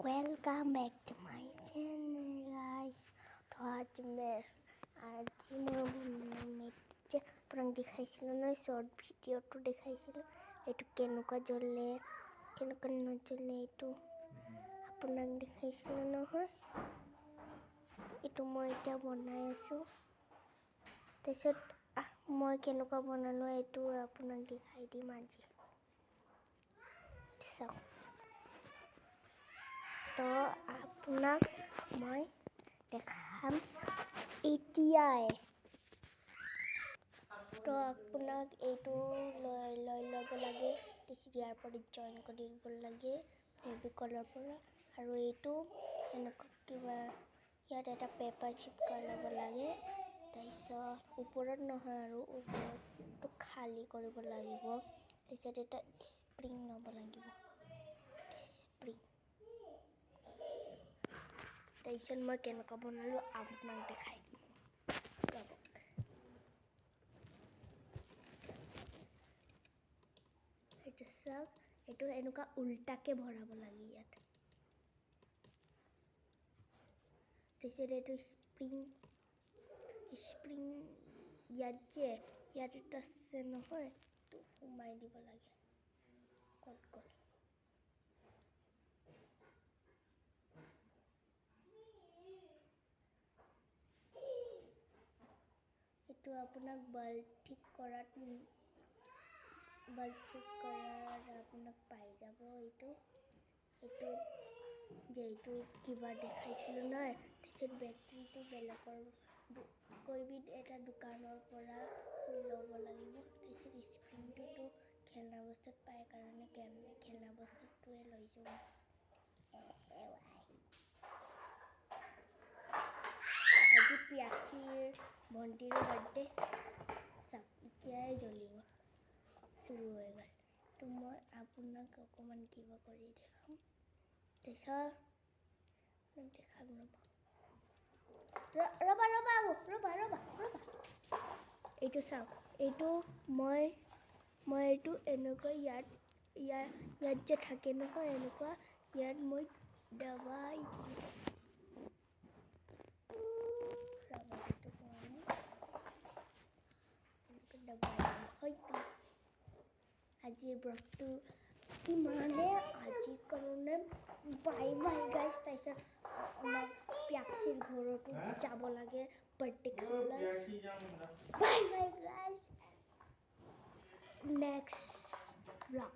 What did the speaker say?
Welcome back to my channel guys. तो आज मैं আপোনাক দেখাইছিলোঁ নহয় শ্বৰ্ট ভিডিঅ'টো দেখাইছিলোঁ এইটো কেনেকুৱা জ্বলে কেনেকুৱা নজ্বলে এইটো আপোনাক দেখাইছিলোঁ নহয়। এইটো মই এতিয়া বনাই আছোঁ। তাৰপিছত মই কেনেকুৱা বনালোঁ এইটো আপোনাক দেখাই দিম আজি। চাওক। তো আপোনাক মই দেখাম এতিয়াই। তো আপোনাক এইটো লৈ ল'ব লাগে। ইয়াৰ পৰা জইন কৰি দিব লাগে ফেভিকলৰ পৰা। আৰু এইটো এনেকুৱা কিবা ইয়াত এটা পেপাৰ চিপকাই ল'ব লাগে। তাৰপিছত ওপৰত নহয় আৰু ওপৰটো খালী কৰিব লাগিব। তাৰপিছত এটা স্প্ৰিং ল'ব লাগিব। তাৰপিছত মই কেনেকুৱা বনালোঁ আপোনাক দেখাই দিম। এইটো চাওক, এইটো এনেকুৱা উল্টাকৈ ভৰাব লাগে ইয়াত। তাৰপিছত এইটো স্প্ৰিং ইয়াত এটা আছে নহয়, এইটো সোমাই দিব লাগে কট কৰি। এইটো আপোনাক বাল্ব ঠিক কৰাত আপোনাক পাই যাব। এইটো কিবা দেখাইছিলোঁ নহয়। তাৰপিছত বেটাৰীটো বেলেগৰ এটা দোকানৰ পৰা ল'ব লাগিব। তাৰপিছত স্প্ৰিংটোতো খেলনা বস্তুত পায় কাৰণে খেলনা বস্তুটোৱে লৈছোঁ। আজি পিয়াচীৰ ভণ্টিৰ বাৰ্থডে। চাওক এতিয়াই জ্বলিব চুৰু হৈ গ'ল। তো মই আপোনাক অকণমান কিবা কৰি দেখাম। তাৰপিছত দেখাম ৰ'বা। এইটো চাওক, এইটো মই এইটো এনেকৈ ইয়াত যে থাকে নহয় এনেকুৱা ইয়াত মই দবাই আজিৰ ব্লগটো ইমানে। আজিৰ কাৰণে বাই গাইছ। তাৰপিছত আমাৰ পিয়াচীৰ ঘৰতো যাব লাগে বাৰ্থডে খাবলৈ। বাই গাইছ। Next blog.